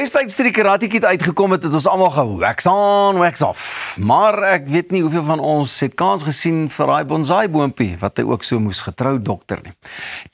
Destyds toe die Karate Kid uitgekom het ons almal ge-wax on, wax off. Maar ek weet nie hoeveel van ons het kans gesien vir daai bonsai boompie, wat hy ook so moes getrou dokter nie.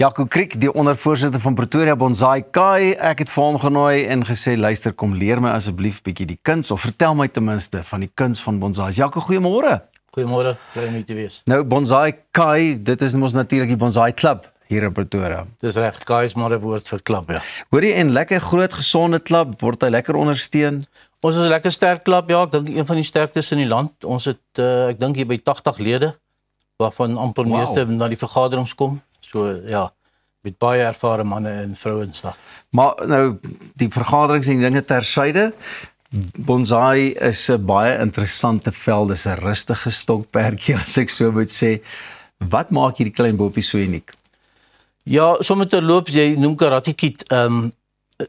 Jaco Kriek, die ondervoorsitter van Pretoria Bonsai Kai, ek het vir hom genooi en gesê, luister, kom leer my asseblief bietjie die kuns, of vertel my ten minste van die kuns van bonsai. Jaco, goeiemôre. Goeiemôre, bly om hier te wees. Nou, Bonsai Kai, dit is mos natuurlik die Bonsai Klub hier in Pretoria. Dis reg, Kai is maar 'n woord vir klub, ja. Hoor jy, en lekker groot, gesonde klub, word hy lekker ondersteun? Ons is 'n lekker sterk klub, ja, ek dink een van die sterktes in die land. Ons het, ek dink hier by 80 lede, waarvan amper meeste na die vergaderings kom. So, ja, met baie ervare manne en vrouens daar. Maar nou, die vergaderings en dinge tersyde, bonsai is 'n baie interessante veld, dis 'n rustige stokperdjie, as ek so moet sê. Wat maak hierdie klein boompie so uniek? Ja, sommer terloops, jy noem Karate Kid.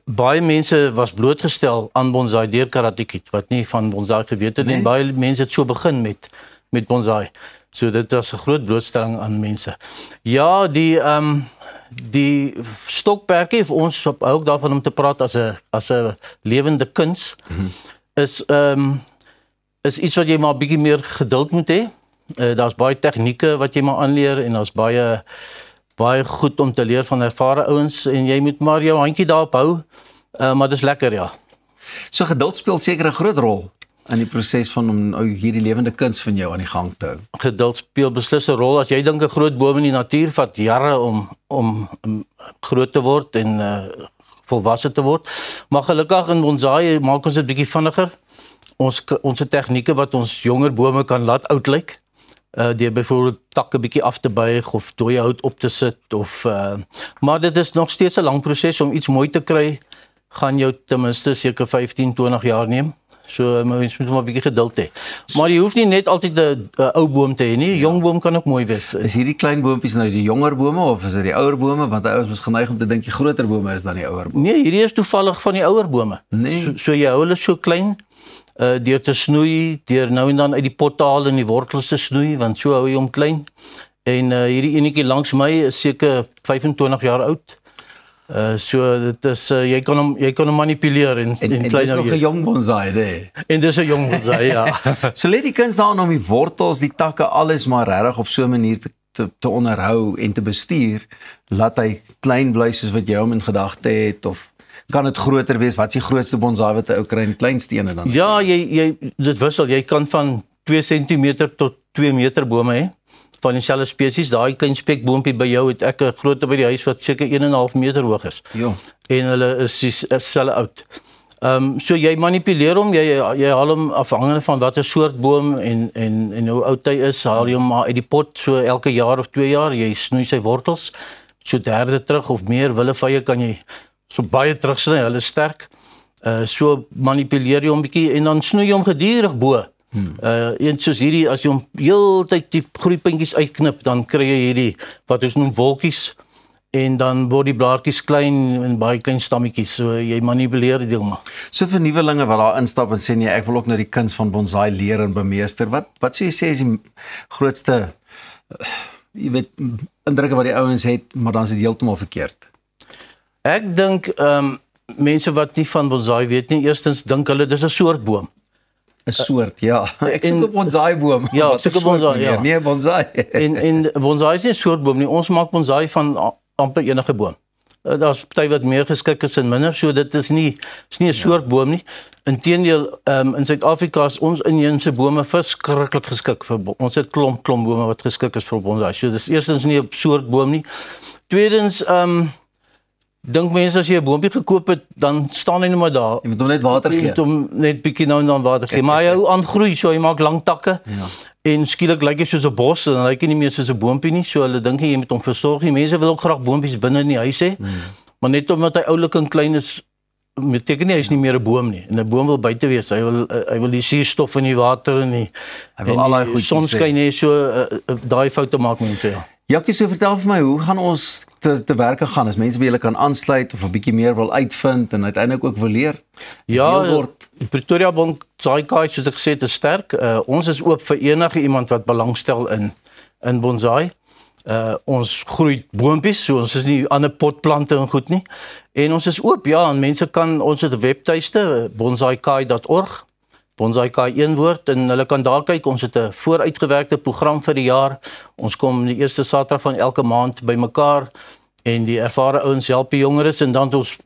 Baie mense was blootgestel aan bonsai deur Karate Kid, wat nie van bonsai geweet het, en baie mense het so begin met bonsai. So dit was 'n groot blootstelling aan mense. Ja, die stokperdjie, vir ons hou ook daarvan om te praat as 'n lewende kuns, is iets wat jy maar 'n bietjie meer geduld moet hê. Daar's baie tegnieke wat jy maar aanleer en daar's baie goed om te leer van ervare ouens en jy moet maar jou handjie daarop hou, maar dis lekker, ja. So geduld speel seker 'n groot rol in die proses van om hierdie lewende kuns van jou aan die gang te hou. Geduld speel beslis 'n rol. As jy dink 'n groot boom in die natuur vat jare om groot te word en volwasse te word, maar gelukkig in bonsai maak ons dit bietjie vinniger. Ons tegnieke wat ons jonger bome kan laat oud lyk. Deur byvoorbeeld takke bietjie af te buig of dooie hout op te sit maar dit is nog steeds 'n lang proses om iets mooi te kry, gaan jou ten minste seker 15-20 jaar neem. So mens moet maar 'n bietjie geduld hê. Maar jy hoef nie net altyd 'n ou boom te hê nie. 'n Jong boom kan ook mooi wees. Is hierdie klein boontjies nou die jonger bome of is dit die ouer bome? Want ouers is geneig om te dink die groter bome is dan die ouer bome. Nee, hierdie is toevallig van die ouer bome. Nee. So jy hou hulle so klein deur te snoei, deur nou en dan uit die pot te haal en die wortels te snoei, want so hou jy hom klein. En hierdie enetjie langs my is seker 25 jaar oud. So dit is jy kan hom manipuleer en klein. En dis nog 'n jong bonsai, nee. En dis 'n jong bonsai, ja. So let die kuns daarin om die wortels, die takke, alles maar regtig op so 'n manier te onderhou en te bestuur, laat hy klein bly soos wat jy hom in gedagte het, of kan dit groter wees? Wat is die grootste bonsai wat 'n ou kry in kleinste ene dan? Ja, dit wissel. Jy kan van 2 cm tot 2 meter bome hê van dieselfde spesies. Daai klein spekboompie by jou het ek 'n grootte by die huis wat seker 1,5 meter hoog is. Ja. En hulle is dieselfde oud. So jy manipuleer hom, jy haal hom afhangende van watter soort boom en hoe oud hy is, haal jy hom maar uit die pot so elke jaar of 2 jaar, jy snoei sy wortels, so derde terug of meer willevye kan jy so baie terugsny, hulle is sterk. So manipuleer jy hom bietjie en dan snoei jy hom gedurig bo. En soos hierdie, as jy hom heeltyd die groeipuntjies uitknip, dan kry jy hierdie wat ons noem wolkies en dan word die blaartjies klein en baie klein stammetjies. So jy manipuleer die ding maar. So vir nuwelinge wat daar instap en sê nee, ek wil ook nou die kuns van bonsai leer en bemeester. Wat sou jy sê is die grootste jy weet indrukke wat die ouens het, maar dan is dit heeltemal verkeerd? Ek dink mense wat nie van bonsai weet nie, eerstens dink hulle dis 'n soort boom. 'n soort, ja. Ek soek 'n bonsai boom. Ja, ek soek 'n bonsai, ja. Nee, bonsai. En bonsai is nie 'n soort boom nie. Ons maak bonsai van amper enige boom. Daar's party wat meer geskik is en minder, so dit is nie 'n soort boom nie. Inteendeel, in Suid-Afrika is ons inheemse bome verskriklik geskik vir ons het klomp bome wat geskik is vir bonsai. So dis eerstens nie 'n soort boom nie. Tweedens, dink mense as jy 'n boompie gekoop het, dan staan hy net maar daar. Jy moet hom net water gee. Jy moet hom net bietjie nou en dan water gee, maar hy hou aan groei, so hy maak lang takke. Ja. En skielik lyk hy soos 'n bos en lyk hy nie meer soos 'n boompie nie, so hulle dink jy moet hom versorg. Die mense wil ook graag boontjies binne in die huis hê. Maar net omdat hy oulik en klein is, beteken nie hy is nie meer 'n boom nie. En 'n boom wil buite wees. Hy wil die suurstof in die water en hy wil al daai goedjies sonskyn hê, so daai foute maak mense, ja. Jackie, so vertel vir my, hoe gaan ons te werke gaan as mense by julle kan aansluit of 'n bietjie meer wil uitvind en uiteindelik ook wil leer? Ja, Pretoria Bonsai Kai, soos ek gesê het, is sterk. Ons is oop vir enige iemand wat belangstel in bonsai. Ons groei boompies, so ons is nie ander potplante en goed nie. En ons is oop, ja, en mense ons het 'n webtuiste, bonsaikai.org, bonsaikai een woord, en hulle kan daar kyk. Ons het 'n vooruitgewerkte program vir die jaar. Ons kom die eerste Saterdag van elke maand bymekaar en die ervare ouens help die jongeres, en dan het ons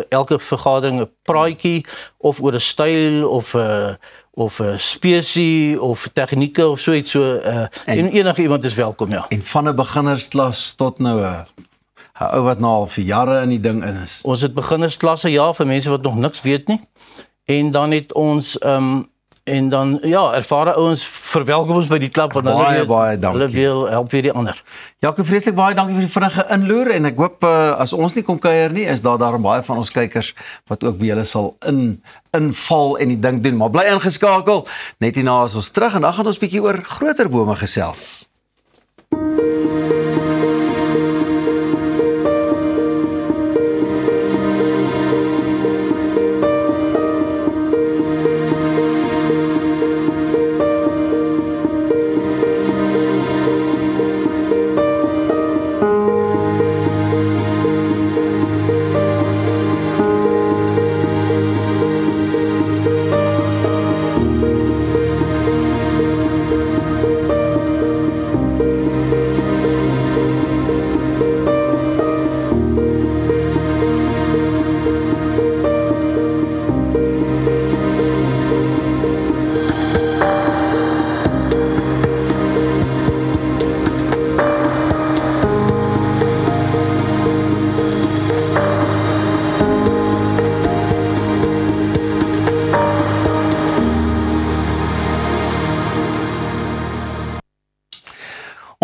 elke vergadering 'n praatjie of oor 'n styl of 'n spesie of tegnieke of so iets, en enige iemand is welkom, ja. En van 'n beginnersklas tot nou 'n ou wat nou al vir jare in die ding in is. Ons het beginnersklasse, ja, vir mense wat nog niks weet nie. En dan het ons en dan ja, ervare ouens verwelkom ons by die klub, want baie dankie. Hulle wil help weer die ander. Jaco, vreeslik baie dankie vir die vinnige inloer, en ek hoop as ons nie kom kuier nie, is daar baie van ons kykers wat ook by julle sal inval en die ding doen. Maar bly ingeskakel. Net hierna is ons terug en dan gaan ons bietjie oor groter bome gesels.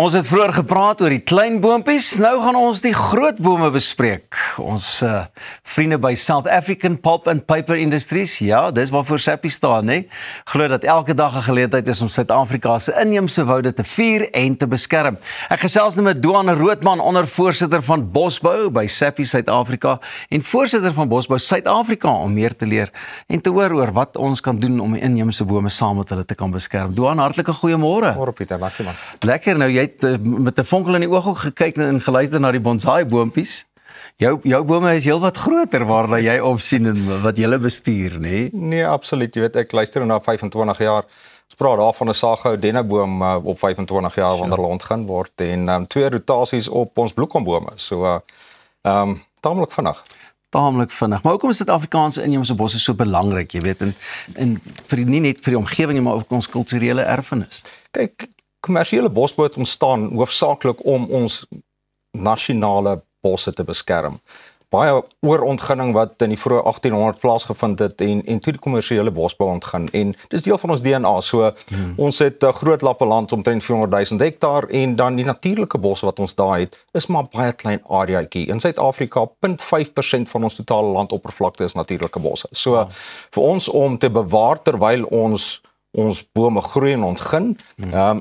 Ons het vroeër gepraat oor die klein boompies, nou gaan ons die groot bome bespreek. Ons vriende by South African Pulp and Paper Industries, ja, dis waarvoor SAPI staan, né? Glo dat elke dag 'n geleentheid is om Suid-Afrika se inheemse woude te vier en te beskerm. Ek gesels nou met Duane Roodman, ondervoorsitter van Bosbou by SAPI Suid-Afrika en voorsitter van Bosbou Suid-Afrika, om meer te leer en te hoor oor wat ons kan doen om die inheemse bome saam met hulle te kan beskerm. Duane, hartlike goeiemôre. Môre Pieter, lekker man. Lekker, nou jy het met 'n vonkel in die oog ook gekyk en geluister na die bonsai boontjies. Jou bome is heelwat groter waarna jy opsien en wat jy bestuur, nê? Nee, absoluut. Jy weet, ek luister na 25 jaar. Ons praat daar van 'n saghou denneboom op 25 jaar wanneer hulle ontgin word en 2 rotasies op ons bloekombome. So taamlik vinnig. Taamlik vinnig. Maar hoekom is Suid-Afrikaanse inheemse bosse so belangrik, jy weet, en vir nie net vir die omgewing maar ook ons kulturele erfenis? Kyk, kommersiële bosbou het ontstaan hoofsaaklik om ons nasionale bosse te beskerm. Baie oorontginning wat in die vroeë 1800 plaasgevind het en toe die kommersiële bosbou ontgin en dis deel van ons DNA. So ons het 'n groot lappe land omtrent 400 000 hektaar en dan die natuurlike bos wat ons daar het is maar baie klein areaatjie. In Suid-Afrika 0.5% van ons totale landoppervlakte is natuurlike bosse. So vir ons om te bewaar terwyl ons bome groei en ontgin,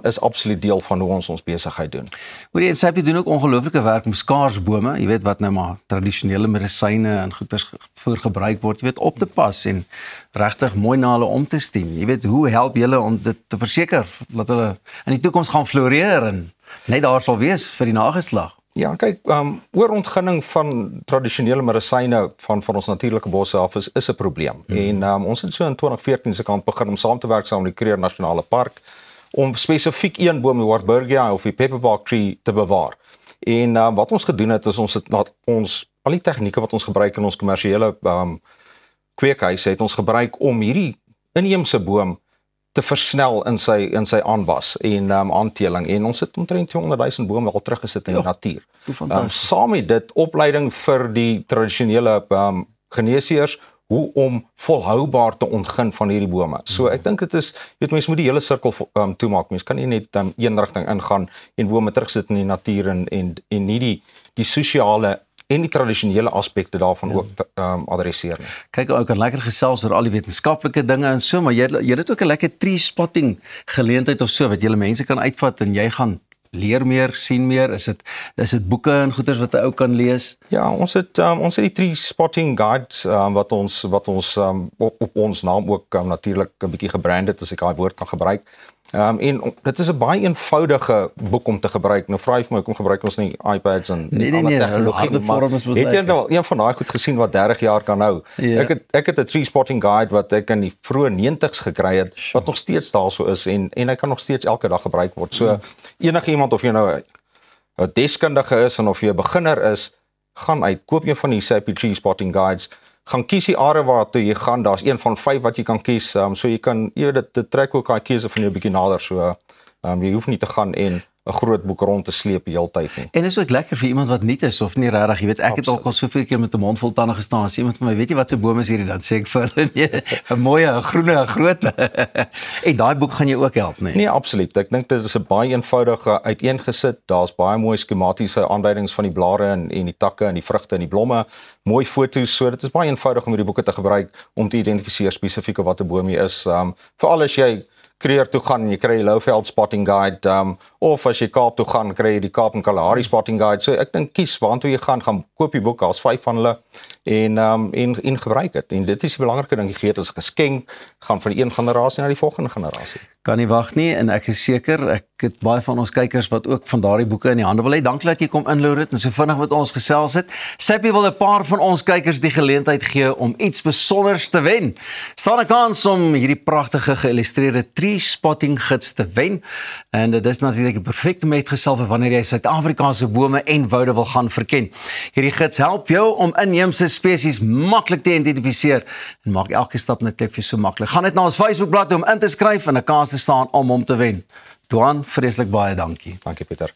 is absoluut deel van hoe ons besigheid doen. Hoorie, en SAPI doen ook ongelooflike werk met skaarsbome, jy weet wat nou maar tradisionele medisyne en goeders voor gebruik word, jy weet, op te pas en regtig mooi na hulle om te sien. Jy weet, hoe help julle om dit te verseker dat hulle in die toekoms gaan floreer en net daar sal wees vir die nageslag? Ja, kyk, oorontginning van tradisionele medisyne van ons natuurlike bosse af is 'n probleem. En ons het so in 2014 se kant begin om saam te werk saam met die Kruger Nasionale Park om spesifiek een boom, die Warburgia of die pepperbark tree te bewaar. En wat ons gedoen het is ons het al die tegnieke wat ons gebruik in ons kommersiële kweekhuise het ons gebruik om hierdie inheemse boom te versnel in sy aanwas en aanteling en ons het omtrent 200 000 bome al teruggesit in die natuur. Saam met dit opleiding vir die tradisionele geneesheers hoe om volhoubaar te ontgin van hierdie bome. So ek dink dit is, weet mense moet die hele sirkel toemaak. Mense kan nie net een rigting ingaan en bome terugsit in die natuur en nie die sosiale en die tradisionele aspekte daarvan ook adresseer nie. Kyk, ou kan lekker gesels oor al die wetenskaplike dinge en so, maar jy het ook 'n lekker tree spotting geleentheid of so wat jy mense kan uitvat en jy gaan leer meer, sien meer. Is dit boeke en goeders wat 'n ou kan lees? Ja, ons het die tree spotting guides wat ons op ons naam ook natuurlik 'n bietjie gebrand het, as ek daai woord kan gebruik. En dit is 'n baie eenvoudige boek om te gebruik. Nou vra jy vir my hoekom gebruik ons nie iPads en ander tegnologie nie, maar het jy nou al een van daai goed gesien wat 30 jaar kan hou? Ek het 'n tree spotting guide wat ek in die vroeë 90's gekry het, wat nog steeds daarso is en hy kan nog steeds elke dag gebruik word. So enige iemand of jy nou 'n deskundige is en of jy 'n beginner is, gaan uit, koop een van die SAPI tree spotting guides, gaan kies die area waartoe jy gaan, daar's een van 5 wat jy kan kies, so jy kan, dit trek ook daai keuse van jou bietjie nader, so jy hoef nie te gaan en 'n groot boek rond te sleep die hele tyd nie. En is ook lekker vir iemand wat nuut is of nie regtig, jy weet, ek het ook al soveel keer met 'n mond vol tande gestaan, as iemand vir my, weet jy wat se boom is hierdie, dan sê ek vir hulle, nee, 'n mooi, 'n groene, 'n groot. En daai boek gaan jou ook help, nee? Nee, absoluut. Ek dink dit is 'n baie eenvoudige uiteengesit. Daar's baie mooi skematiese aanduidings van die blare en die takke en die vrugte en die blomme, mooi foto's, so dit is baie eenvoudig om hierdie boeke te gebruik om te identifiseer spesifiek wat 'n boom jy is. Veral as jy Kruger toe gaan en jy kry die Lowveld spotting guide, of as jy Kaap toe gaan, kry jy die Kaap en Kalahari spotting guide. So ek dink kies waartoe jy gaan koop die boek, daar's 5 van hulle en gebruik dit. En dit is die belangrike ding, jy gee dit as 'n geskenk, gaan van die een generasie na die volgende generasie. Kan nie wag nie en ek is seker, ek het baie van ons kykers wat ook van daardie boeke in die hande wil hê. Dankie dat jy kom inloer het en so vinnig met ons gesels het. SAPI wil 'n paar van ons kykers die geleentheid gee om iets besonders te wen. Staan 'n kans om hierdie pragtige geïllustreerde tree spotting gids te wen. En dit is natuurlik 'n perfekte metgesel vir wanneer jy Suid-Afrikaanse bome en woude wil gaan verken. Hierdie gids help jou om inheemse spesies maklik te identifiseer en maak elke stap net vir so maklik. Gaan net na ons Facebookblad om in te skryf en 'n kans te staan om hom te wen. Duan, vreeslik baie dankie. Dankie Pieter.